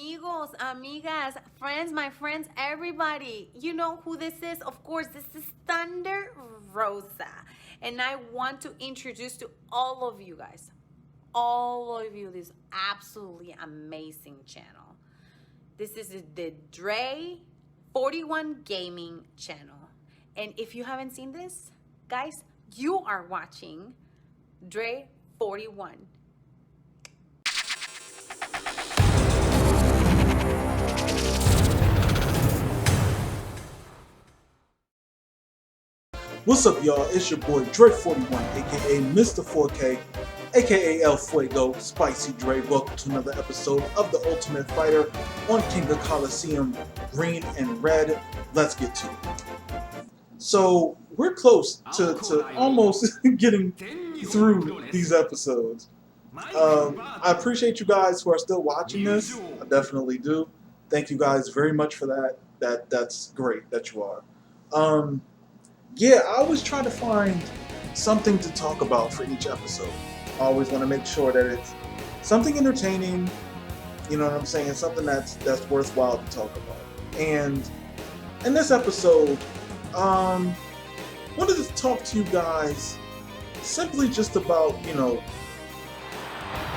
Amigos, amigas, friends, my friends, everybody. You know who this is? Of course, this is Thunder Rosa. And I want to introduce to all of you guys, all of you, this absolutely amazing channel. This is the Dre 41 Gaming channel. And if you haven't seen this, guys, you are watching Dre 41. What's up, y'all? It's your boy Dre41, aka Mr. 4K, aka El Fuego, Spicy Dre. Welcome to another episode of The Ultimate Fighter on King of Colosseum, Green and Red. Let's get to it. So, we're close to almost getting through these episodes. I appreciate you guys who are still watching this. I definitely do. Thank you guys very much for that. That's great that you are. Yeah, I always try to find something to talk about for each episode. I always want to make sure that it's something entertaining, you know what I'm saying, something that's worthwhile to talk about. And in this episode, wanted to talk to you guys simply just about,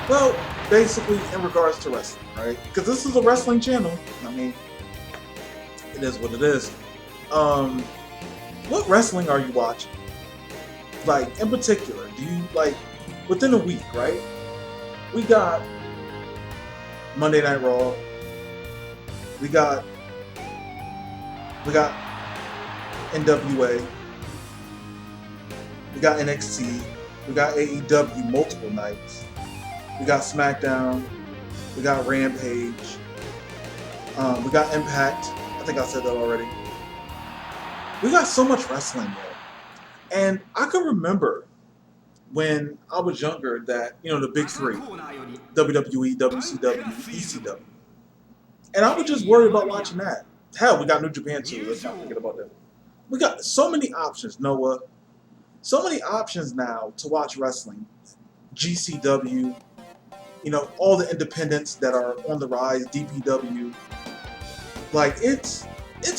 well, basically in regards to wrestling, right? Because this is a wrestling channel. I mean, it is what it is. What wrestling are you watching? Like, in particular, do you, like, within a week, right? We got Monday Night Raw. We got NWA. We got NXT. We got AEW multiple nights. We got SmackDown. We got Rampage. We got Impact. I think I said that already. We got so much wrestling there. And I can remember when I was younger that, the big three, WWE, WCW, ECW. And I would just worry about watching that. Hell, we got New Japan too. Let's not forget about that. We got so many options, Noah. So many options now to watch wrestling. GCW, all the independents that are on the rise, DPW. Like, it's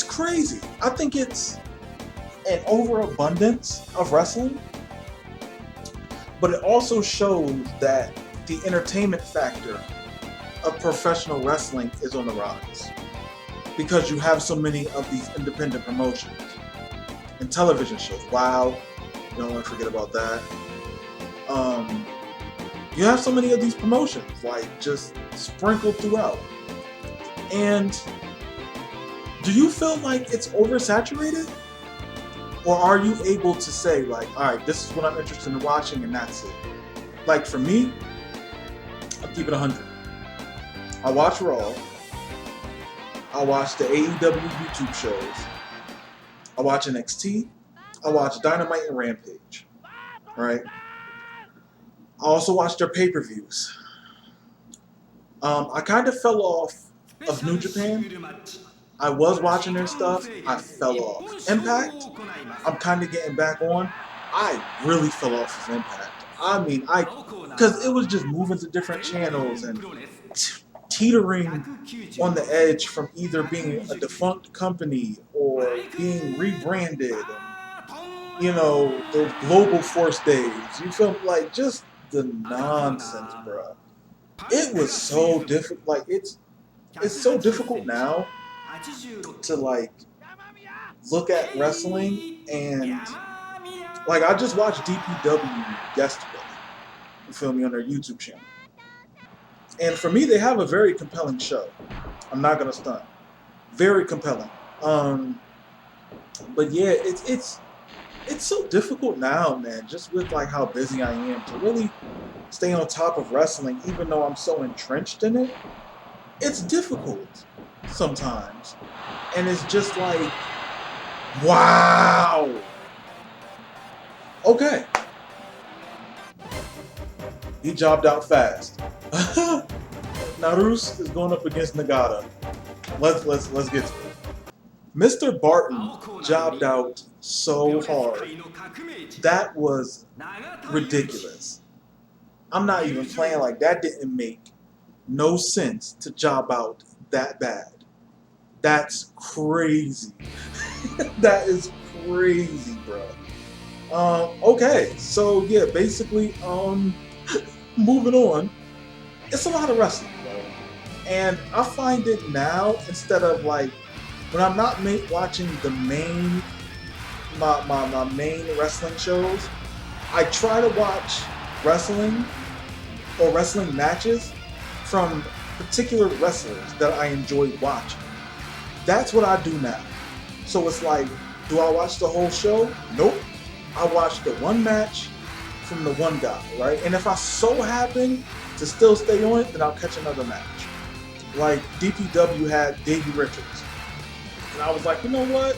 crazy. I think it's an overabundance of wrestling, but it also shows that the entertainment factor of professional wrestling is on the rise because you have so many of these independent promotions and television shows. Wow, you don't want to forget about that. You have so many of these promotions, like, just sprinkled throughout. And do you feel like it's oversaturated? Or are you able to say, like, all right, this is what I'm interested in watching, and that's it? Like, for me, I'll keep it 100. I watch Raw. I watch the AEW YouTube shows. I watch NXT. I watch Dynamite and Rampage. Right? I also watch their pay-per-views. I kind of fell off of New Japan. I was watching their stuff. I fell off. Impact, I'm kind of getting back on. I really fell off of Impact. I mean, because it was just moving to different channels and teetering on the edge from either being a defunct company or being rebranded. And, those Global Force days. You feel like just the nonsense, bro. It was so difficult. Like, it's so difficult now to, like, look at wrestling, and, like, I just watched DPW yesterday, you feel me, on their YouTube channel. And for me, they have a very compelling show. I'm not gonna stunt. Very compelling. But yeah, it's so difficult now, man, just with, like, how busy I am to really stay on top of wrestling, even though I'm so entrenched in it. It's difficult sometimes. And it's just like, wow. Okay. He jobbed out fast. Naruse is going up against Nagata. Let's get to it. Mr. Barton jobbed out so hard. That was ridiculous. I'm not even playing. Like, that didn't make no sense to job out that bad. That's crazy. That is crazy, bro. Okay, so yeah, basically, moving on. It's a lot of wrestling, bro. And I find it now, instead of like when I'm not watching the main my main wrestling shows, I try to watch wrestling or wrestling matches from particular wrestlers that I enjoy watching. That's what I do now. So it's like, do I watch the whole show? Nope. I watch the one match from the one guy, right? And if I so happen to still stay on it, then I'll catch another match. Like DPW had Davey Richards. And I was like, you know what?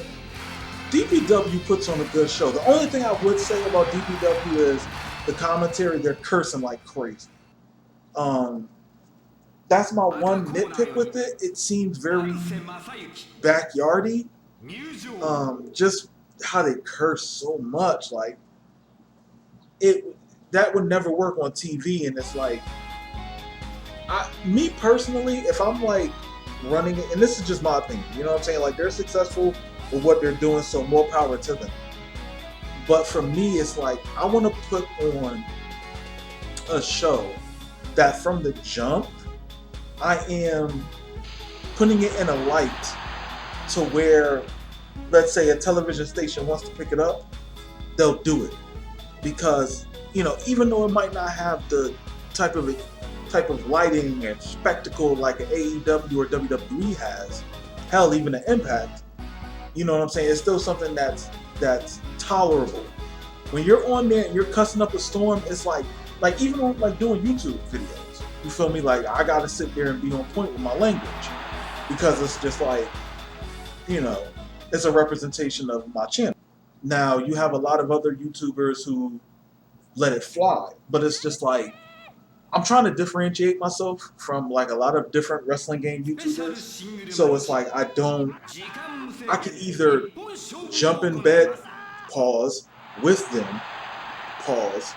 DPW puts on a good show. The only thing I would say about DPW is the commentary, they're cursing like crazy. That's my one nitpick with it. It seems very backyardy. Just how they curse so much, like that would never work on TV. And it's like, me personally, if I'm like running it, and this is just my opinion, you know what I'm saying? Like, they're successful with what they're doing, so more power to them. But for me, it's like, I want to put on a show that from the jump, I am putting it in a light to where, let's say a television station wants to pick it up, they'll do it. Because, you know, even though it might not have the type of lighting and spectacle like an AEW or WWE has, hell, even an Impact, you know what I'm saying? It's still something that's tolerable. When you're on there and you're cussing up a storm, it's like even on like doing YouTube videos, you feel me? Like, I gotta sit there and be on point with my language, because it's just like, you know, it's a representation of my channel. Now, you have a lot of other YouTubers who let it fly, but it's just like, I'm trying to differentiate myself from like a lot of different wrestling game YouTubers. So it's like, I can either jump in bed, pause, with them, pause,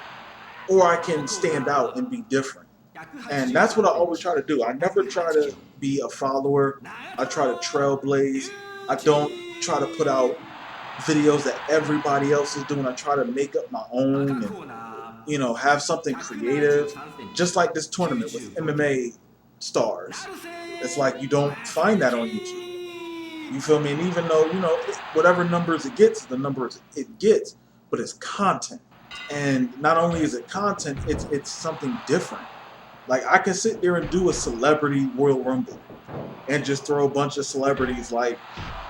or I can stand out and be different. And that's what I always try to do. I never try to be a follower. I try to trailblaze. I don't try to put out videos that everybody else is doing. I try to make up my own and, you know, have something creative. Just like this tournament with MMA stars. It's like, you don't find that on YouTube. You feel me? And even though, you know, whatever numbers it gets, the numbers it gets, but it's content. And not only is it content, it's something different. Like, I can sit there and do a celebrity Royal Rumble and just throw a bunch of celebrities like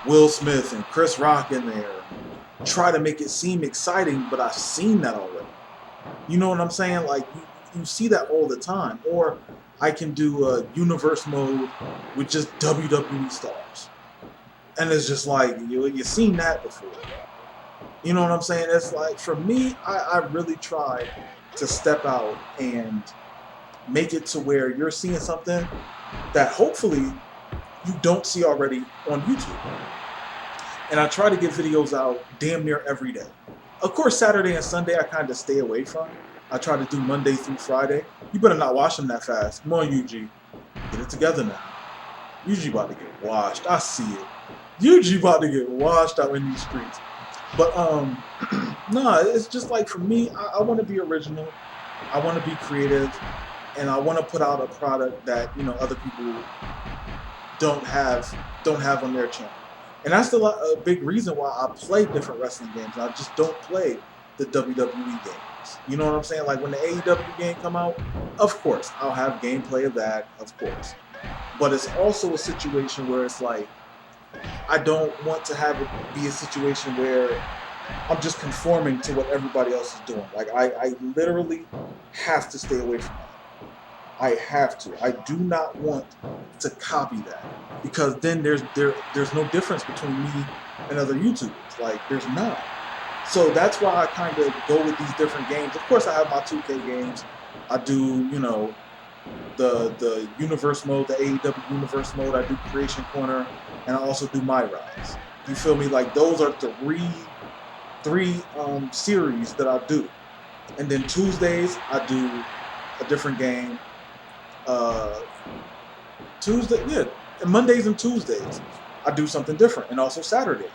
Will Smith and Chris Rock in there. Try to make it seem exciting, but I've seen that already. You know what I'm saying? Like, you see that all the time. Or I can do a universe mode with just WWE stars. And it's just like, you've seen that before. You know what I'm saying? It's like, for me, I really try to step out and make it to where you're seeing something that hopefully you don't see already on YouTube. And I try to get videos out damn near every day. Of course, Saturday and Sunday I kind of stay away from. I try to do Monday through Friday. You better not watch them that fast. Come on, UG. Get it together now. UG about to get washed. I see it. UG about to get washed out in these streets. But, nah, it's just like, for me, I want to be original. I want to be creative. And I want to put out a product that, you know, other people don't have on their channel. And that's a big reason why I play different wrestling games. I just don't play the WWE games. You know what I'm saying? Like, when the AEW game come out, of course, I'll have gameplay of that, of course. But it's also a situation where it's like, I don't want to have it be a situation where I'm just conforming to what everybody else is doing. Like, I literally have to stay away from that. I have to. I do not want to copy that, because then there's no difference between me and other YouTubers. Like, there's not. So that's why I kind of go with these different games. Of course, I have my 2K games. I do, you know, the universe mode, the AEW universe mode. I do Creation Corner, and I also do My Rise. You feel me? Like, those are three series that I do. And then Tuesdays I do a different game. Mondays and Tuesdays, I do something different, and also Saturdays.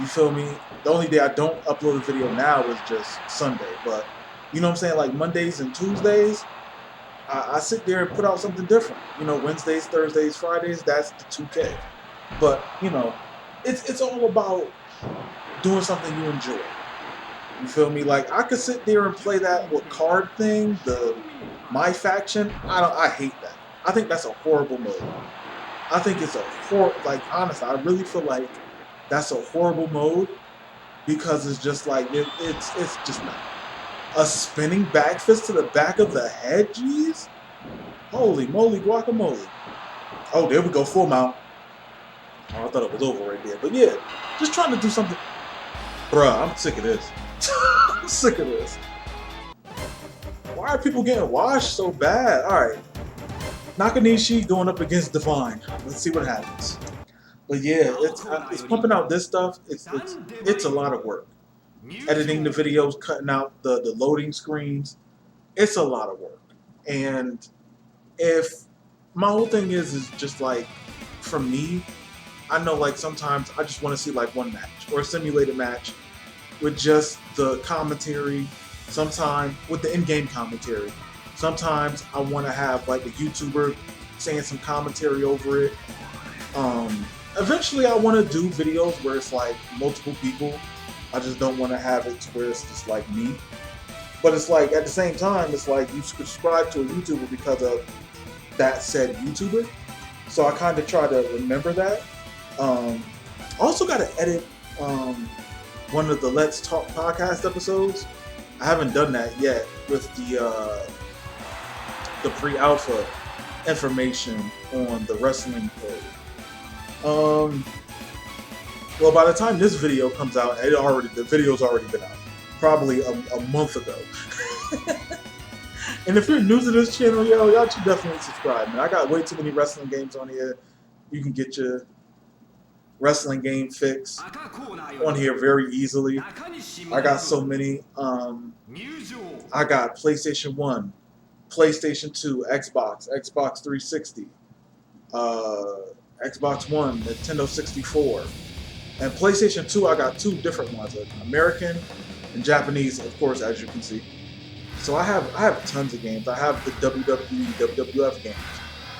You feel me? The only day I don't upload a video now is just Sunday, but you know what I'm saying? Like Mondays and Tuesdays, I sit there and put out something different. You know, Wednesdays, Thursdays, Fridays, that's the 2K. But, you know, it's all about doing something you enjoy. You feel me? Like, I could sit there and play that with card thing, the My Faction. I hate that. I think that's a horrible mode. I think it's like, honestly, I really feel like that's a horrible mode because it's just like, it's just not. A spinning back fist to the back of the head, jeez? Holy moly, guacamole. Oh, there we go, full mount. Oh, I thought it was over right there. But yeah, just trying to do something. Bruh, I'm sick of this. I'm sick of this. Why are people getting washed so bad? Alright. Nakanishi going up against Divine. Let's see what happens. But yeah, it's pumping out this stuff. It's a lot of work. Editing the videos, cutting out the loading screens. It's a lot of work. And if my whole thing is just like, for me, I know like sometimes I just want to see like one match or a simulated match with just the commentary, sometimes with the in-game commentary. Sometimes I want to have like a YouTuber saying some commentary over it. Eventually I want to do videos where it's like multiple people. I just don't want to have it to where it's just like me. But it's like at the same time, it's like you subscribe to a YouTuber because of that said YouTuber. So I kind of try to remember that. I also got to edit one of the Let's Talk podcast episodes. I haven't done that yet with the pre-alpha information on the wrestling code. Well, by the time this video comes out, the video's already been out, probably a month ago. And if you're new to this channel, y'all should definitely subscribe, man. I got way too many wrestling games on here. You can get your wrestling game fix on here very easily. I got so many. I got PlayStation 1, PlayStation 2, Xbox 360, Xbox One, Nintendo 64. And PlayStation 2, I got two different ones, American and Japanese, of course, as you can see. So I have tons of games. I have the WWE, WWF games,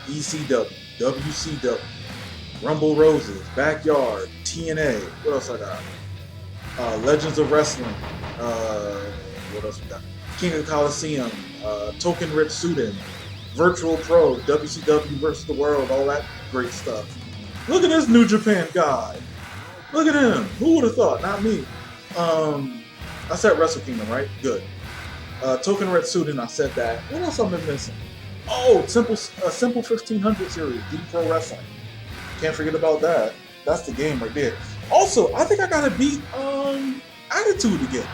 ECW, WCW, Rumble Roses, Backyard, TNA. What else I got? Legends of Wrestling. What else we got? King of Colosseum, Token Rip Suden, Virtual Pro, WCW versus the World, all that great stuff. Look at this New Japan guy. Look at him. Who would have thought? Not me. I said Wrestle Kingdom, right? Good. Token Red Suden, I said that. What else have I been missing? Oh, Simple 1500 series, D Pro Wrestling. Can't forget about that. That's the game right there. Also, I think I gotta beat Attitude again.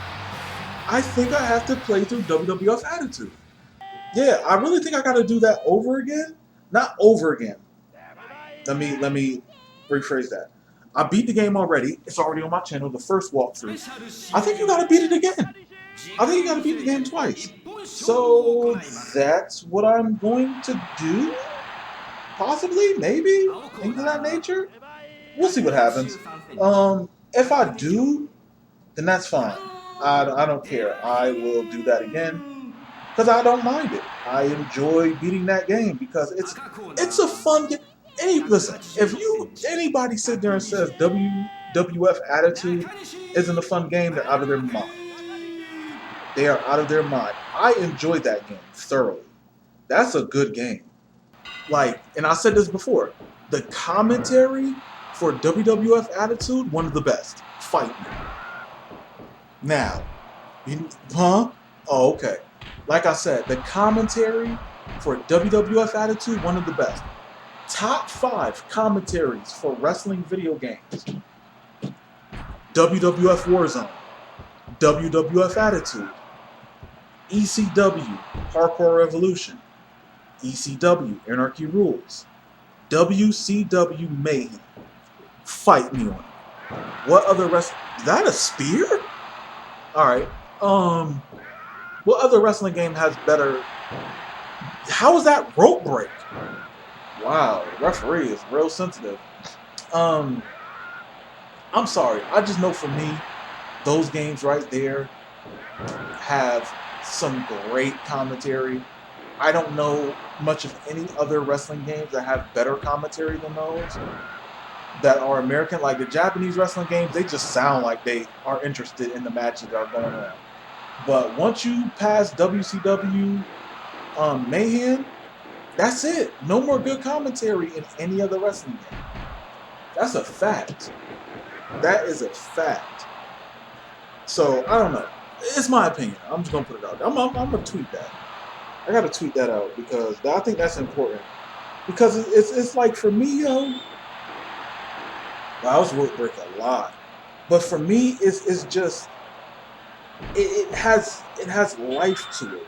I think I have to play through WWF Attitude. Yeah, I really think I gotta do that over again. Not over again. Let me rephrase that. I beat the game already. It's already on my channel, the first walkthrough. I think you gotta beat it again. I think you gotta beat the game twice. So that's what I'm going to do? Possibly, maybe, things of that nature. We'll see what happens. If I do, then that's fine. I don't care. I will do that again because I don't mind it. I enjoy beating that game because it's a fun game. Listen, if anybody sit there and says WWF Attitude isn't a fun game, they're out of their mind. They are out of their mind. I enjoyed that game thoroughly. That's a good game. Like, and I said this before, the commentary for WWF Attitude, one of the best. Fight me. Now, huh? Oh, okay. Like I said, the commentary for WWF Attitude, one of the best. Top 5 commentaries for wrestling video games. WWF Warzone, WWF Attitude, ECW, Hardcore Revolution, ECW, Anarchy Rules, WCW Mayhem. Fight me on it. What other wrestling? Is that a spear? Alright. What other wrestling game has better? How is that rope break? Wow, referee is real sensitive. I'm sorry. I just know for me, those games right there have some great commentary. I don't know much of any other wrestling games that have better commentary than those that are American. Like the Japanese wrestling games, they just sound like they are interested in the matches that are going on. But once you pass WCW Mayhem, that's it. No more good commentary in any other wrestling game. That's a fact. That is a fact. So I don't know. It's my opinion. I'm just gonna put it out there. I'm gonna tweet that. I gotta tweet that out because I think that's important. Because it's like for me, yo. Well, I was road break a lot, but for me, it's just it has life to it.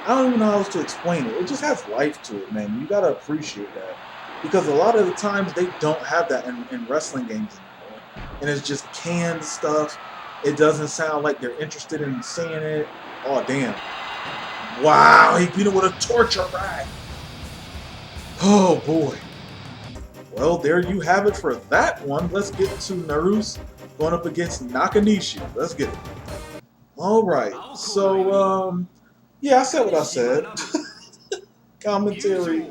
I don't even know how else to explain it. It just has life to it, man. You gotta appreciate that because a lot of the times they don't have that in wrestling games anymore, and it's just canned stuff. It doesn't sound like they're interested in seeing it. Oh damn! Wow, he beat him with a torture rack. Oh boy. Well, there you have it for that one. Let's get to Naruse going up against Nakanishi. Let's get it. All right. So, yeah, I said what I said. Commentary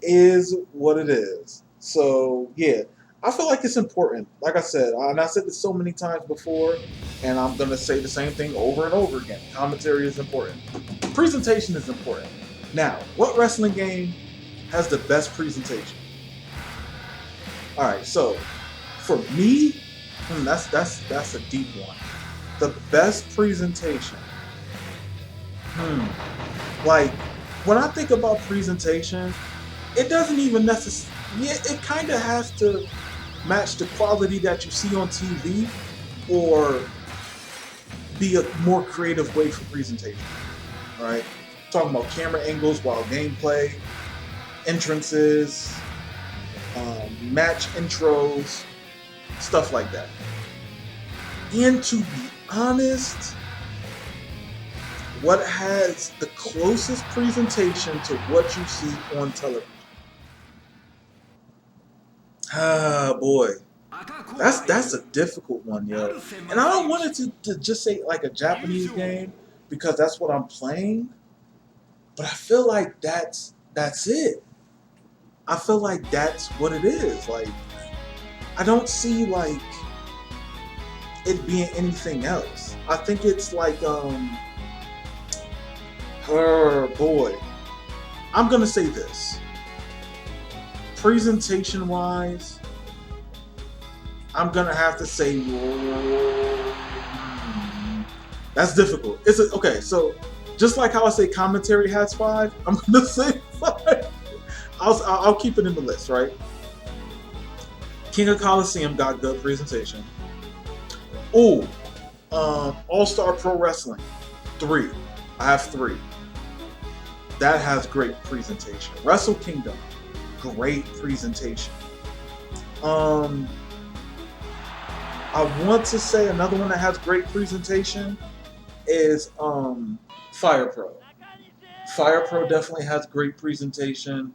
is what it is. So, yeah, I feel like it's important. Like I said, and I said this so many times before, and I'm going to say the same thing over and over again. Commentary is important. Presentation is important. Now, what wrestling game has the best presentation? All right, so for me, that's a deep one. The best presentation. Like when I think about presentation, it doesn't even necessarily. Yeah, it kind of has to match the quality that you see on TV, or be a more creative way for presentation. All right, talking about camera angles, while gameplay, entrances. Match intros, stuff like that. And to be honest, what has the closest presentation to what you see on television? Ah, boy. That's a difficult one, yo. And I don't want it to just say like a Japanese game because that's what I'm playing. But I feel like that's it. I feel like that's what it is. Like, I don't see like it being anything else. I think it's like boy. I'm gonna say this. Presentation wise, I'm gonna have to say that's difficult. Okay, so just like how I say commentary has 5, I'm gonna say 5. I'll keep it in the list, right? King of Colosseum got good presentation. Oh, All-Star Pro Wrestling 3. I have 3. That has great presentation. Wrestle Kingdom, great presentation. I want to say another one that has great presentation is Fire Pro. Fire Pro definitely has great presentation.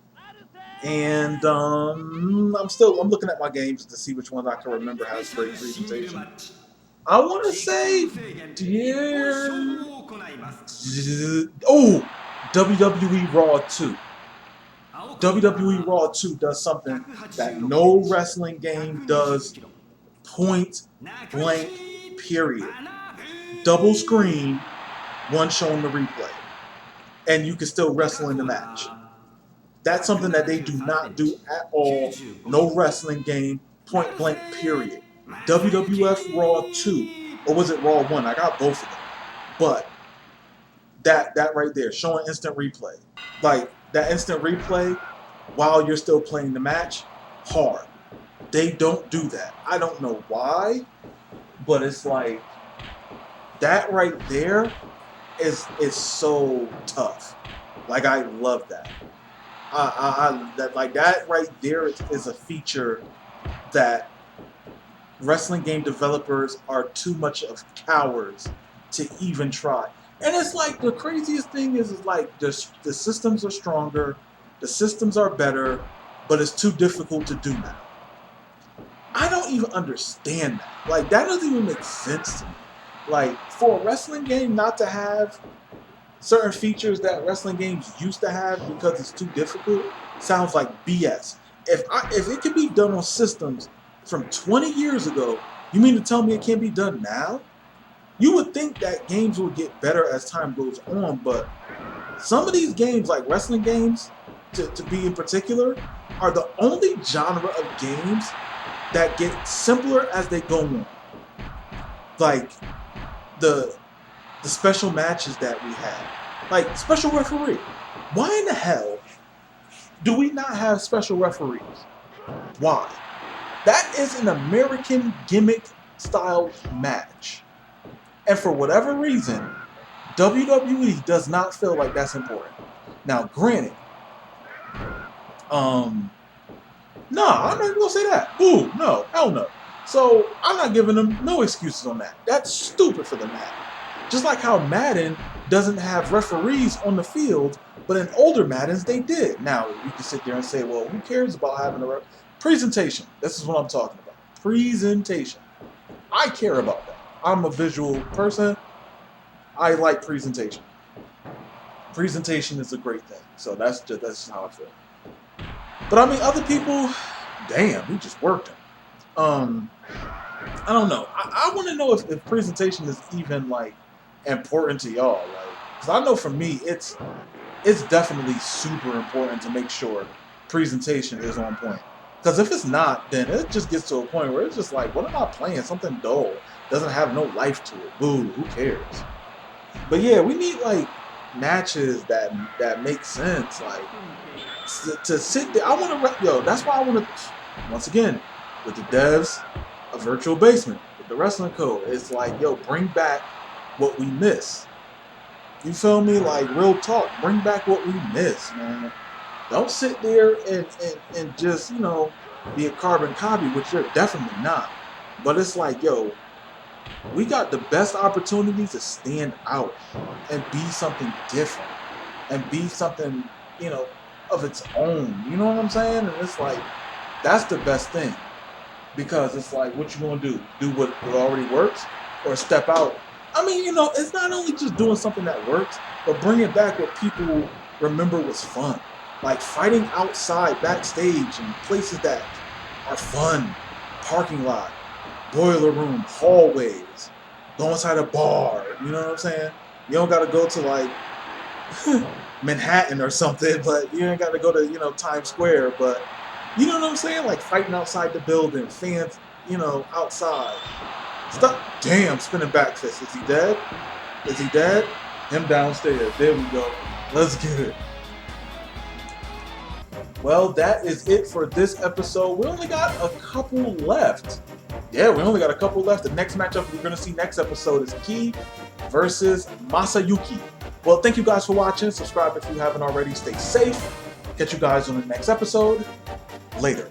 And I'm looking at my games to see which ones I can remember has great presentation. I want to say, WWE Raw 2. WWE Raw 2 does something that no wrestling game does. Point blank, period. Double screen, one showing the replay, and you can still wrestle in the match. That's something that they do not do at all. No wrestling game, point blank, period. WWF Raw 2, or was it Raw 1? I got both of them. But that right there, showing instant replay. Like, that instant replay while you're still playing the match, hard. They don't do that. I don't know why, but it's like, that right there is so tough. Like, I love that. That right there is a feature that wrestling game developers are too much of cowards to even try. And it's like the craziest thing is like the systems are stronger, the systems are better, but it's too difficult to do now. I don't even understand that. Like, that doesn't even make sense to me. Like, for a wrestling game not to have certain features that wrestling games used to have because it's too difficult sounds like BS. If it can be done on systems from 20 years ago, you mean to tell me it can't be done now? You would think that games will get better as time goes on, but some of these games, like wrestling games, to be in particular, are the only genre of games that get simpler as they go on. Like the special matches that we have, like special referee. Why in the hell do we not have special referees? Why? That is an American gimmick style match. And for whatever reason, WWE does not feel like that's important. Now, granted, no, I'm not gonna say that. Ooh, no, hell no. So I'm not giving them no excuses on that. That's stupid for the Madden. Just like how Madden doesn't have referees on the field, but in older Maddens they did. Now you can sit there and say, well, who cares about having a presentation? This is what I'm talking about. Presentation. I care about that. I'm a visual person. I like presentation. Presentation is a great thing. So that's just how I feel. But I mean, other people, damn, we just worked them. I don't know. I want to know if presentation is even like important to y'all. Like, because I know for me, it's definitely super important to make sure presentation is on point. Because if it's not, then it just gets to a point where it's just like, what am I playing? Something dull. Doesn't have no life to it. Boo, who cares? But yeah, we need like matches that make sense. Like to sit there. I want to, that's why I want to, once again, with the devs, a virtual basement, with the wrestling code, it's like, yo, bring back what we miss. You feel me? Like, real talk. Bring back what we miss, man. Don't sit there and just, be a carbon copy, which you're definitely not. But it's like, yo, we got the best opportunity to stand out and be something different and be something, of its own. You know what I'm saying? And it's like, that's the best thing. Because it's like, what you gonna do? Do what already works? Or step out? I mean, it's not only just doing something that works, but bringing back what people remember was fun. Like fighting outside, backstage, in places that are fun. Parking lot, boiler room, hallways, go inside a bar, you know what I'm saying? You don't gotta go to like Manhattan or something, but you ain't gotta go to, Times Square, but you know what I'm saying? Like fighting outside the building, fans, outside. Stop. Damn, spinning back fist. Is he dead? Is he dead? Him downstairs. There we go. Let's get it. Well, that is it for this episode. We only got a couple left. Yeah, we only got a couple left. The next matchup we're going to see next episode is Ki versus Masayuki. Well, thank you guys for watching. Subscribe if you haven't already. Stay safe. Catch you guys on the next episode. Later.